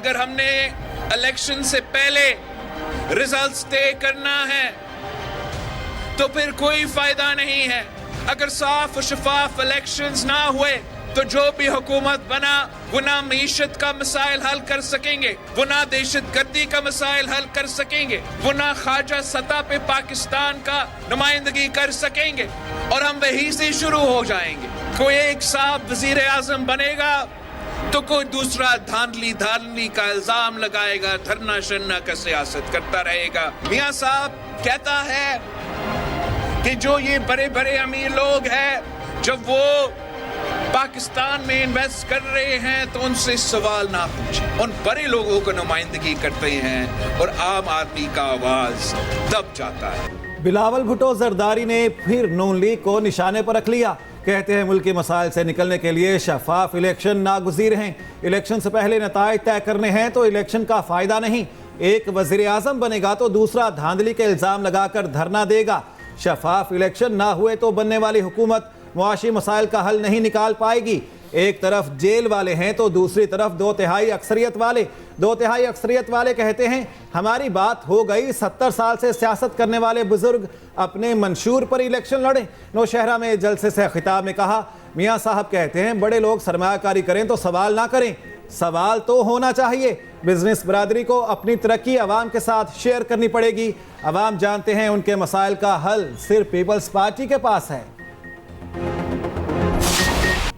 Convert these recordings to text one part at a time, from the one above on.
अगर हमने इलेक्शन से पहले रिजल्ट्स तय करना है तो फिर कोई फायदा नहीं है। अगर साफ और शफाफ इलेक्शंस ना हुए तो जो भी हुकूमत बना वो ना मईशत का मसाइल हल कर सकेंगे, वो ना दहशतगर्दी का मसाइल हल कर सकेंगे, वो ना ख्वाजा सतह पे पाकिस्तान का नुमाइंदगी कर सकेंगे और हम वहीं से शुरू हो जाएंगे। कोई एक साहब वजीर आजम बनेगा तो कोई दूसरा धांधली का इल्जाम लगाएगा, धरना शरना का सियासत करता रहेगा। मियां साहब कहता है कि जो ये बड़े बड़े अमीर लोग हैं जब वो पाकिस्तान में इन्वेस्ट कर रहे हैं तो उनसे सवाल ना पूछें। उन बड़े लोगों को नुमाइंदगी करते हैं और आम आदमी का आवाज दब जाता है। बिलावल भुट्टो जरदारी ने फिर नून लीग को निशाने पर रख लिया। कहते हैं मुल्क के मसाइल से निकलने के लिए शफाफ इलेक्शन नागुज़ीर हैं। इलेक्शन से पहले नताइज तय करने हैं तो इलेक्शन का फायदा नहीं। एक वजीर आजम बनेगा तो दूसरा धांधली के इल्जाम लगाकर धरना देगा। शफाफ इलेक्शन ना हुए तो बनने वाली हुकूमत मुआशी मसाइल का हल नहीं निकाल पाएगी। एक तरफ जेल वाले हैं तो दूसरी तरफ 2/3 अक्सरियत वाले। 2/3 अक्सरियत वाले कहते हैं हमारी बात हो गई, 70 साल से सियासत करने वाले बुजुर्ग अपने मंशूर पर इलेक्शन लड़ें। नौशहरा में जलसे से खिताब में कहा, मियाँ साहब कहते हैं बड़े लोग सरमायाकारी करें तो सवाल ना करें। सवाल तो होना चाहिए। बिजनेस बरादरी को अपनी तरक्की अवाम के साथ शेयर करनी पड़ेगी। अवाम जानते हैं उनके मसाइल का हल सिर्फ पीपल्स पार्टी के पास है।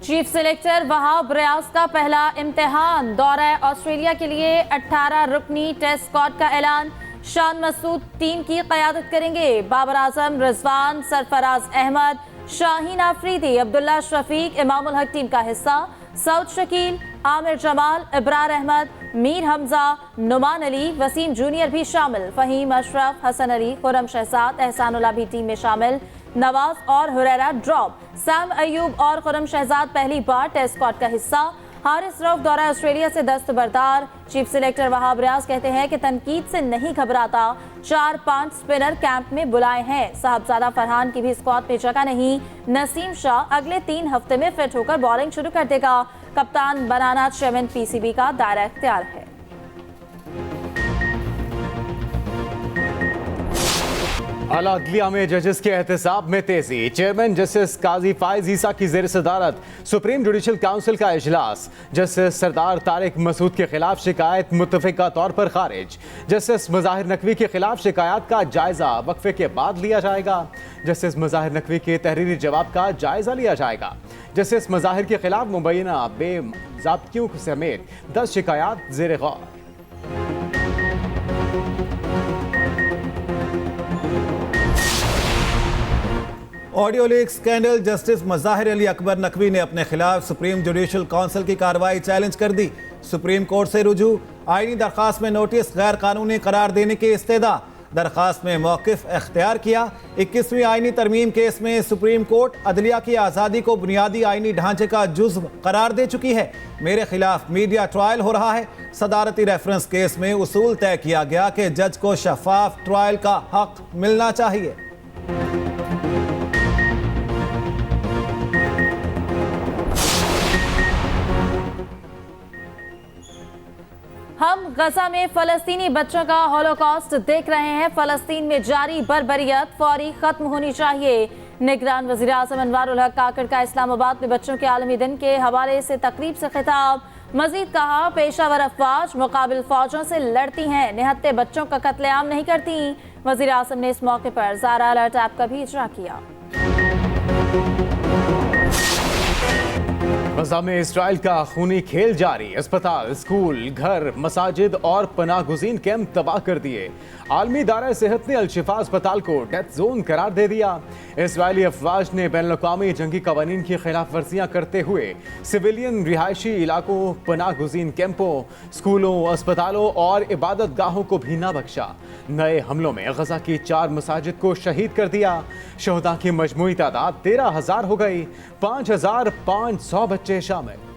चीफ सिलेक्टर वहाब रियाज का पहला इम्तिहान। दौरा ऑस्ट्रेलिया के लिए 18 रुकनी टेस्ट स्क्वाड का ऐलान। शान मसूद टीम की क़यादत करेंगे। बाबर आजम, रिजवान, सरफराज अहमद, शाहीन आफरीदी, अब्दुल्ला शफीक, इमामुल हक टीम का हिस्सा। सऊद शकील, आमिर जमाल, इब्रार अहमद, मीर हमजा, नुमान अली, वसीम जूनियर भी शामिल। फहीम अशरफ, हसन अली, खुरम शहजाद, एहसानुल्लाह भी टीम में शामिल। नवाज और हुरैरा ड्रॉप। सैम अयूब और खुरम शहजाद पहली बार टेस्ट स्क्वाड का हिस्सा। हारिस रऊफ दौरा ऑस्ट्रेलिया से दस्तबरदार। चीफ सिलेक्टर वहाब रियाज कहते हैं कि तनकीद से नहीं घबराता, 4-5 स्पिनर कैंप में बुलाए हैं। साहबजादा फरहान की भी स्क्वाड में जगह नहीं। नसीम शाह अगले 3 हफ्ते में फिट होकर बॉलिंग शुरू कर देगा। कप्तान बनाना चेयरमैन पीसीबी का दायरा इख्तियार है। आला अदलिया में जजेस के एहतसाब में तेजी। चेयरमैन जस्टिस काजी फायज ईसा की जेर सदारत सुप्रीम जुडिशल काउंसिल का इजलास। जस्टिस सरदार तारिक मसूद के खिलाफ शिकायत मुत्तफिका तौर पर खारिज। जस्टिस मुजाहिर नकवी के खिलाफ शिकायत का जायजा वक्फे के बाद लिया जाएगा। जस्टिस मुजाहिर नकवी के तहरीरी जवाब का जायजा लिया जाएगा। जस्टिस मुजाहिर के खिलाफ मुबैना बेज़ाब्तियों समेत 10 शिकायत जेर गौर। Audio leak scandal. Justice Mazahar Ali Akbar Naqvi ने अपने खिलाफ सुप्रीम जुडिशल काउंसिल की कार्रवाई चैलेंज कर दी। सुप्रीम कोर्ट से रुजू। आईनी दरखास्त में नोटिस गैर कानूनी करार देने की इस्तेदा। दरखास्त में मौक़िफ़ इख्तियार किया। 21वीं आईनी तरमीम केस में सुप्रीम कोर्ट अदलिया की आज़ादी को बुनियादी आईनी ढांचे का जुज़्व करार दे चुकी है। मेरे खिलाफ मीडिया ट्रायल हो रहा है। सदारती रेफरेंस केस में उसूल तय किया गया कि जज को शफाफ ट्रायल का हक मिलना चाहिए। हम गजा में फलस्तीनी बच्चों का हॉलोकॉस्ट देख रहे हैं। फलस्तीन में जारी बर्बरियत फौरी खत्म होनी चाहिए। निगरान वज़ीर आज़म अनवारुल हक काकड़ का इस्लामाबाद में बच्चों के आलमी दिन के हवाले से तकरीब से खिताब। मजीद कहा, पेशावर अफवाज मुकाबिल फौजों से लड़ती हैं, निहत्ते बच्चों का कत्लेआम नहीं करती। वज़ीर आज़म ने इस मौके पर ज़ारा अलर्ट ऐप का भी इजरा किया। गजा में इसराइल का खूनी खेल जारी। अस्पताल, स्कूल, घर, मसाजिद और पनाहगुज़ीन कैंप तबाह कर दिए। आलमी दायरा सेहत ने अल-शिफा अस्पताल को डेथ जोन करार दे दिया। इसराइली अफवाज ने बैनुल-अक़वामी जंगी कवानीन की खिलाफ वर्जियाँ करते हुए सिविलियन रिहायशी इलाकों, पनाहगुज़ीन कैंपों, स्कूलों, अस्पतालों और इबादत गाहों को भी ना बख्शा। नए हमलों में गजा की 4 मसाजिद को शहीद कर दिया। शहदा की मजमूई तादाद 13,000 हो गई। 5,500 बच्चे शामिल।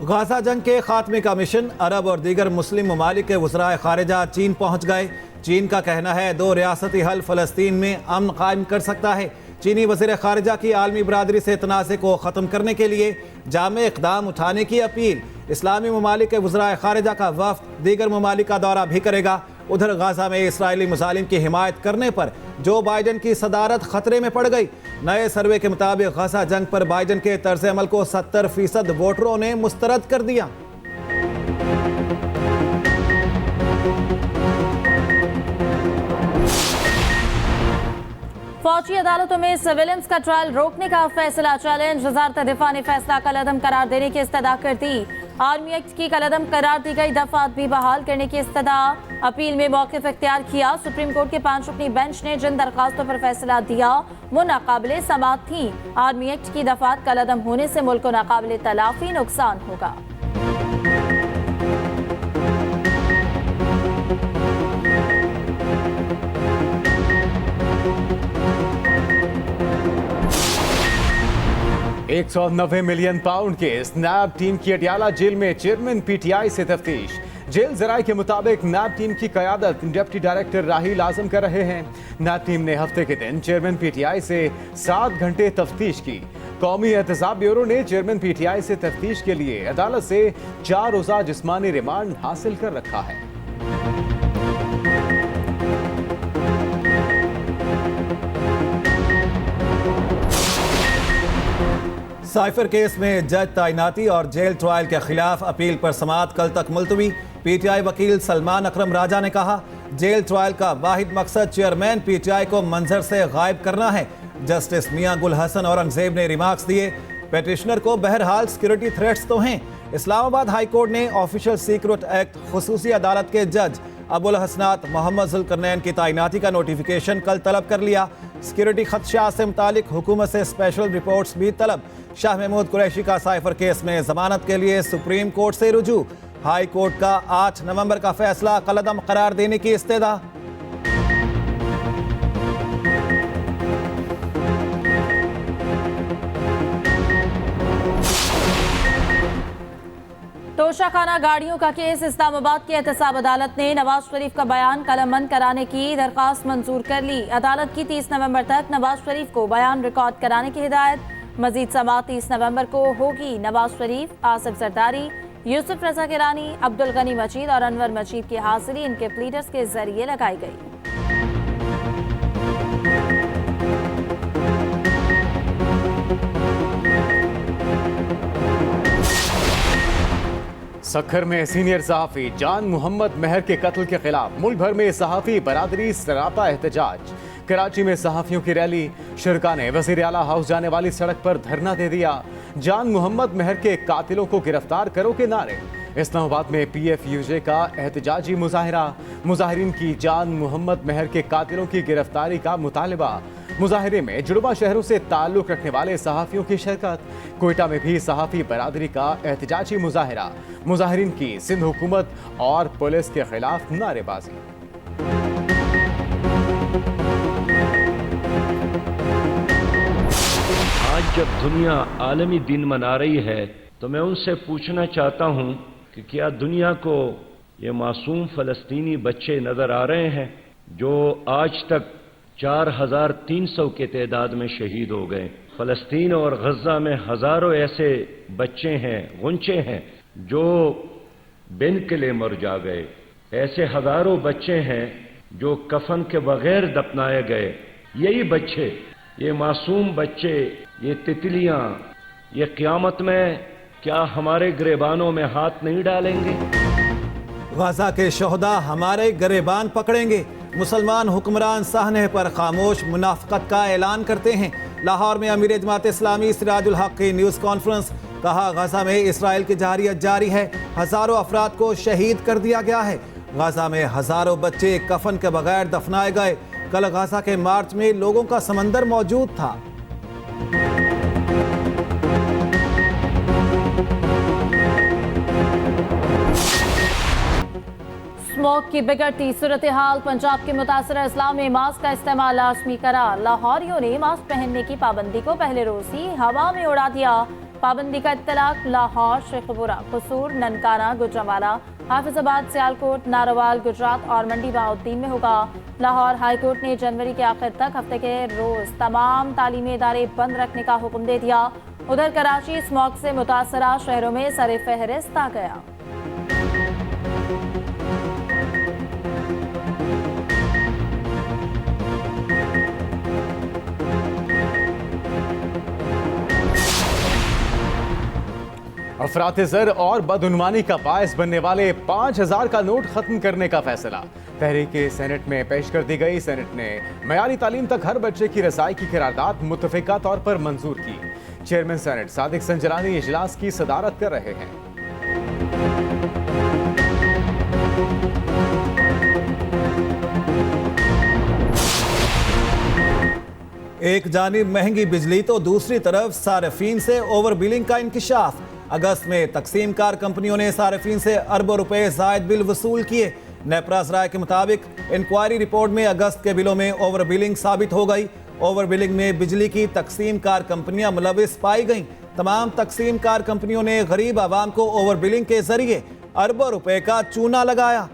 गाजा जंग के खात्मे का मिशन। अरब और दीगर मुस्लिम ममालिक के वज़राए खारिजा चीन पहुँच गए। चीन का कहना है 2 रियासती हल फ़लस्तीन में अमन कायम कर सकता है। चीनी वज़ीर ख़ारिजा की आलमी बरादरी से तनाज़े को ख़त्म करने के लिए जामे इक़दाम उठाने की अपील। इस्लामी ममालिक के वज़राए ख़ारिजा का वफ़द दीगर ममालिक का दौरा भी करेगा। उधर गाज़ा में इसराइली मुजालिम की हिमायत करने पर जो बाइडन की सदारत खतरे में पड़ गई। नए सर्वे के मुताबिक गाज़ा जंग पर बाइडन के तर्ज़ अमल को 70% वोटरों ने मुस्तरद कर दिया। फौजी अदालतों में सिविलियंस का ट्रायल रोकने का फैसला चैलेंज। वजारत दिफा ने फैसला कलअदम करार देने की इस्तदा कर दी। आर्मी एक्ट की कलअदम करार दी गई दफात भी बहाल करने की इस्तदा। अपील में मौक़िफ़ इख्तियार किया। सुप्रीम कोर्ट के 5 रुकनी बेंच ने जिन दरखास्तों पर फैसला दिया वो नाकाबिले समाअत थी। आर्मी एक्ट की दफात कलअदम होने से मुल्क को नाकाबिले तलाफी नुकसान होगा। £190 मिलियन के स्नैप टीम की अडियाला जेल में चेयरमैन पीटीआई से तफ्तीश। जेल जराये के मुताबिक नैब टीम की क़यादत डिप्टी डायरेक्टर राहील आजम कर रहे हैं। नैब टीम ने हफ्ते के दिन चेयरमैन पीटीआई से 7 घंटे तफ्तीश की। कौमी एहतसाब ब्यूरो ने चेयरमैन पीटीआई से तफ्तीश के लिए अदालत से 4 रोज़ा जिस्मानी रिमांड हासिल कर रखा है। साइफर केस में जज तैनाती और जेल ट्रायल के खिलाफ अपील पर समाअत कल तक मुलतवी। पीटीआई वकील सलमान अकरम राजा ने कहा, जेल ट्रायल का वाहिद मकसद चेयरमैन पीटीआई को मंजर से गायब करना है। जस्टिस मियां गुल हसन औरंगजेब ने रिमार्क्स दिए, पेटिशनर को बहरहाल सिक्योरिटी थ्रेट्स तो हैं। इस्लामाबाद हाई कोर्ट ने ऑफिशियल सीक्रेट एक्ट खुसूसी अदालत के जज अबुल हसनात मोहम्मद जुल्करनैन की तैनाती का नोटिफिकेशन कल तलब कर लिया। सिक्योरिटी खदशात से मुतालिक हुकूमत से स्पेशल रिपोर्ट्स भी तलब। शाह महमूद कुरैशी का साइफर केस में जमानत के लिए सुप्रीम कोर्ट से रुजू। हाई कोर्ट का 8 नवंबर का फैसला कलअदम करार देने की इस्तेदा। तोशाखाना गाड़ियों का केस। इस्लामाबाद की एहतसाब अदालत ने नवाज शरीफ का बयान कलमबंद कराने की दरख्वास्त मंजूर कर ली। अदालत की 30 नवंबर तक नवाज शरीफ को बयान रिकॉर्ड कराने की हिदायत। मजीद समाअत 30 नवंबर को होगी। नवाज शरीफ, आसिफ जरदारी, यूसुफ रजा गिलानी, अब्दुल गनी मजीद और अनवर मजीद की हाजिरी इनके प्लीडर्स के जरिए लगाई गई। सखर में सीनियर सहाफ़ी जान मोहम्मद महर के कत्ल के खिलाफ मुल्क भर में सहाफ़ी बरादरी सरापा एहतजाज। कराची में सहाफ़ियों की रैली। शुरका ने वज़ीर आला हाउस जाने वाली सड़क पर धरना दे दिया। जान मोहम्मद महर के कातिलों को गिरफ्तार करो के नारे। इस्लामाबाद में PFUJ का एहतजाजी मुजाहिरा। मुजाहिरीन की जान मोहम्मद महर के कातिलों की गिरफ्तारी का मुतालबा। मुजाहिरे में जुड़वा शहरों से ताल्लुक़ रखने वाले सहाफ़ियों की शिरकत। कोयटा में भी सहाफ़ी बरादरी का एहतजाजी मुजाहिरा। मुजाहिरीन की सिंध हुकूमत और पुलिस के खिलाफ नारेबाजी। आज जब दुनिया आलमी दिन मना रही है तो मैं उनसे पूछना चाहता हूं कि क्या दुनिया को ये मासूम फ़लस्तीनी बच्चे नज़र आ रहे हैं जो आज तक 4300 के तादाद में शहीद हो गए। फ़लस्तीन और गज़ा में हज़ारों ऐसे बच्चे हैं, गुंचे हैं जो बिन किले मर जा गए। ऐसे हज़ारों बच्चे हैं जो कफन के बगैर दफनाए गए। यही बच्चे, ये मासूम बच्चे, ये तितलियां, ये क़यामत में क्या हमारे गिरेबानों में हाथ नहीं डालेंगे? गाज़ा के शोहदा हमारे गिरेबान पकड़ेंगे। मुसलमान हुक्मरान साहने पर खामोश मुनाफ़क़त का ऐलान करते हैं। लाहौर में अमीर जमात इस्लामी सिराजुल हक की न्यूज़ कॉन्फ्रेंस। कहा, गाज़ा में इसराइल की जारियत जारी है। हज़ारों अफराद को शहीद कर दिया गया है। गाज़ा में हज़ारों बच्चे कफन के बगैर दफनाए गए। कल गाज़ा के मार्च में लोगों का समंदर मौजूद था। स्मोक की बिगड़ती सूरत हाल। पंजाब के मुतासरा अजला में मास्क का इस्तेमाल लाजमी करार। लाहौरियों ने मास्क पहनने की पाबंदी को पहले रोज ही हवा में उड़ा दिया। पाबंदी का इत्तलाक लाहौर, शेखपुरा, कसूर, ननकाना, गुजरांवाला, हाफिजाबाद, सियालकोट, नारोवाल, गुजरात और मंडी बहाउद्दीन में होगा। लाहौर हाईकोर्ट ने जनवरी के आखिर तक हफ्ते के रोज तमाम तालीमी इदारे बंद रखने का हुक्म दे दिया। उधर कराची स्मॉग से मुतासरा शहरों में सरे फहरिस्त आ गया। अफरात-ए-ज़र और बदउनवानी का बायस बनने वाले 5000 का नोट खत्म करने का फैसला तहरीक सेनेट में पेश कर दी गई। सेनेट ने मयारी तालीम तक हर बच्चे की रसाई की करारदाद मुत्तफ़िका तौर पर मंजूर की। चेयरमैन सेनेट सादिक संजरानी इजलास की सदारत कर रहे हैं। एक जानिब महंगी बिजली तो दूसरी तरफ सार्फिन से ओवर बिलिंग का इंकिशाफ। अगस्त में तकसीमकार कंपनियों ने सार्फिन से अरबों रुपए जायद बिल वसूल किए। नेपरास राय के मुताबिक इंक्वायरी रिपोर्ट में अगस्त के बिलों में ओवर बिलिंग साबित हो गई। ओवर बिलिंग में बिजली की तकसीमकार कंपनियां मुलविस पाई गईं। तमाम तकसीमकार कंपनियों ने गरीब आवाम को ओवर बिलिंग के जरिए अरबों रुपए का चूना लगाया।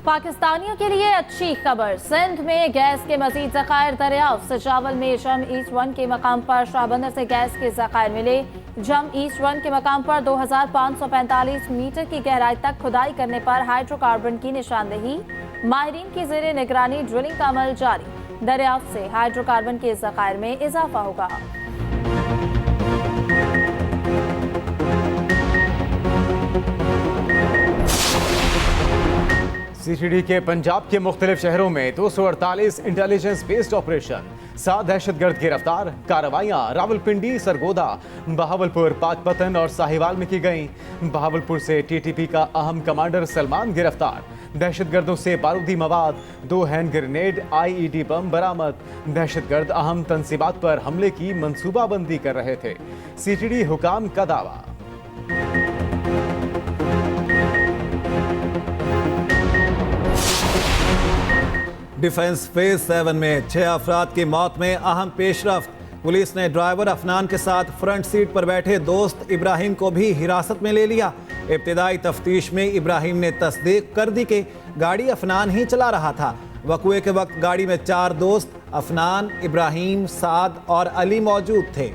पाकिस्तानियों के लिए अच्छी खबर, सिंध में गैस के मजीद ज़खायर दरियाफ्त। सजावल में जम ईस्ट 1 के मकाम पर शाहबंदर से गैस के ज़खायर मिले। जम ईस्ट 1 के मकाम पर 2545 मीटर की गहराई तक खुदाई करने पर हाइड्रोकार्बन की निशानदेही। माहिरीन की ज़ेरे निगरानी ड्रिलिंग का अमल जारी। दरियाफ्त से हाइड्रोकार्बन के ज़खायर में इजाफा होगा। सीटीडी के पंजाब के मुख्तलिफ शहरों में 248 इंटेलिजेंस बेस्ड ऑपरेशन, 7 दहशतगर्द गिरफ्तार। कार्रवाइयाँ रावलपिंडी, सरगोदा, बहावलपुर, पाकपतन और साहिवाल में की गईं। बहावलपुर से टीटीपी का अहम कमांडर सलमान गिरफ्तार। दहशतगर्दों से बारूदी मवाद, 2 हैंड ग्रेनेड, IED बम बरामद। दहशतगर्द अहम तंसीबात पर हमले की मंसूबाबंदी कर रहे थे। सीटीडी हुकाम का दावा। डिफेंस फेज 7 में 6 अफराद की मौत में अहम पेशरफ्त। पुलिस ने ड्राइवर अफनान के साथ फ्रंट सीट पर बैठे दोस्त इब्राहिम को भी हिरासत में ले लिया। इब्तिदाई तफ्तीश में इब्राहिम ने तस्दीक कर दी कि गाड़ी अफनान ही चला रहा था। वक़्वे के वक्त गाड़ी में 4 दोस्त अफनान, इब्राहिम, साद और अली मौजूद थे।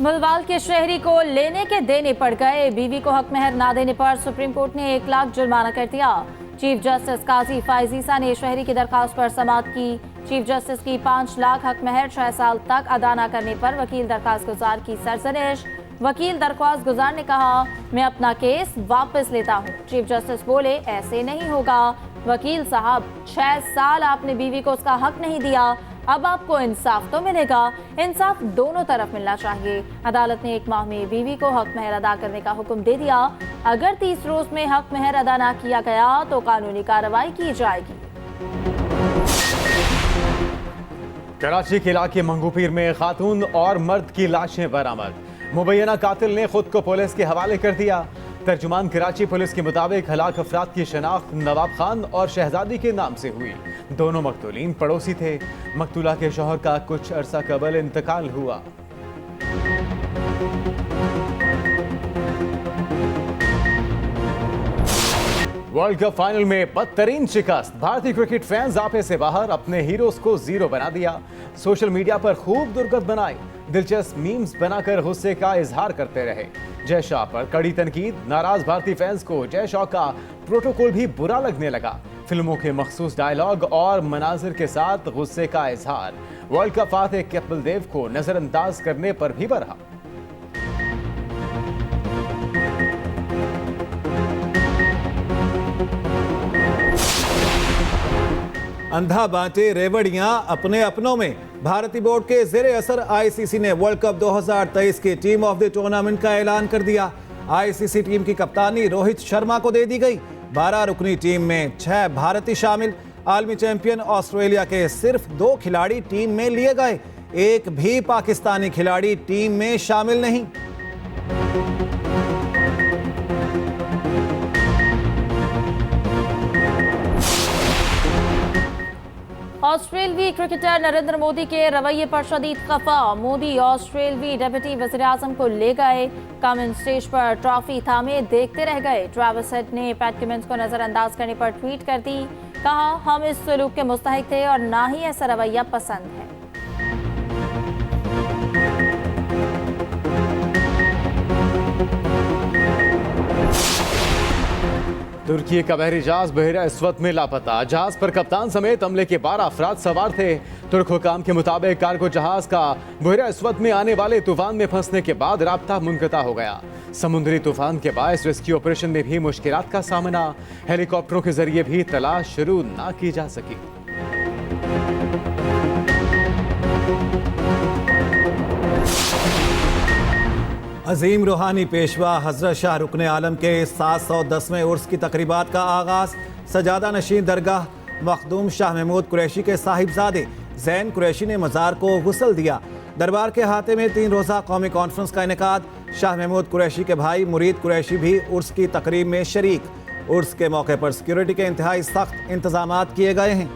मुलवाल के शहरी को लेने के देने पड़ गए। बीवी को हक महर ना देने पर सुप्रीम कोर्ट ने 1 लाख जुर्माना कर दिया। चीफ जस्टिस काजी फायजीसा ने शहरी की दरखास्त पर समाअत की। चीफ जस्टिस की 5 लाख हक महर 6 साल तक अदा न करने पर वकील दरखास्त गुजार की सरजनिश। वकील दरख्वास्त गुजार ने कहा, मैं अपना केस वापस लेता हूँ। चीफ जस्टिस बोले, ऐसे नहीं होगा वकील साहब, 6 साल आपने बीवी को उसका हक नहीं दिया, अब आपको इंसाफ तो मिलेगा। इंसाफ दोनों तरफ मिलना चाहिए। अदालत ने 1 माह में बीवी को हक महर अदा करने का हुक्म दे दिया। अगर 30 रोज में हक महर अदा ना किया गया तो कानूनी कार्रवाई की जाएगी। कराची के इलाके मंगूपीर में खातून और मर्द की लाशें बरामद। मुबैना कातिल ने खुद को पुलिस के हवाले कर दिया। तर्जुमान कराची पुलिस के मुताबिक हलाक अफराद की शनाख्त नवाब खान और शहजादी के नाम से हुई। दोनों मकतूलीन पड़ोसी थे। मकतूला के शौहर का कुछ अरसा कबल इंतकाल हुआ। वर्ल्ड कप फाइनल में बदतरीन शिकस्त। भारतीय क्रिकेट फैंस आपे से बाहर, अपने हीरोज को जीरो बना दिया। सोशल मीडिया पर खूब दुर्गत बनाई, दिलचस्प मीम्स बनाकर गुस्से का इजहार करते रहे। जय शाह पर कड़ी तनकीद। नाराज भारतीय फैंस को जय शाह का प्रोटोकॉल भी बुरा लगने लगा। फिल्मों के मखसूस डायलॉग और मनाजिर के साथ गुस्से का इजहार। वर्ल्ड कप फातेह कपिल देव को नजरअंदाज करने पर भी बरहा। अंधा बांटे रेवड़ियां अपने अपनों में। भारतीय बोर्ड के जेरे असर ICC ने वर्ल्ड कप 2023 की टीम ऑफ द टूर्नामेंट का ऐलान कर दिया। ICC टीम की कप्तानी रोहित शर्मा को दे दी गई। 12 रुकनी टीम में 6 भारतीय शामिल। आलमी चैंपियन ऑस्ट्रेलिया के सिर्फ 2 खिलाड़ी टीम में लिए गए। एक भी पाकिस्तानी खिलाड़ी टीम में शामिल नहीं। ऑस्ट्रेलवी क्रिकेटर नरेंद्र मोदी के रवैये पर शदीद खफा। मोदी ऑस्ट्रेलवी डिप्टी वज़ीर आज़म को ले गए, कमेंट स्टेज पर ट्रॉफी थामे देखते रह गए। ट्रेविस हेड ने पैट कमिंस को नजरअंदाज करने पर ट्वीट कर दी, कहा हम इस सलूक के मुस्तहिक थे और ना ही ऐसा रवैया पसंद है। तुर्की का बहरी जहाज बहरा अस्वद में लापता। जहाज पर कप्तान समेत अमले के 12 अफराद सवार थे। तुर्क हुकाम के मुताबिक कार्गो जहाज का बहरा अस्वद में आने वाले तूफान में फंसने के बाद राब्ता मुनक़ता हो गया। समुद्री तूफान के बायस रेस्क्यू ऑपरेशन में भी मुश्किलात का सामना। हेलीकॉप्टरों के जरिए भी तलाश शुरू ना की जा सकी। अजीम रूहानी पेशवा हजरत शाह रुकन आलम के 710वें उर्स की तकरीबात का आगाज़। सजादा नशीन दरगाह मखदूम शाह महमूद कुरैशी के साहिबजादे जैन कुरैशी ने मज़ार को गुस्ल दिया। दरबार के हाथे में 3 रोज़ा कौमी कॉन्फ्रेंस का इनेकाद। शाह महमूद कुरैशी के भाई मुरीद कुरैशी भी उर्स की तकरीब में शरीक। उर्स के मौके पर सिक्योरिटी के इंतहाई सख्त इंतजामात किए गए हैं।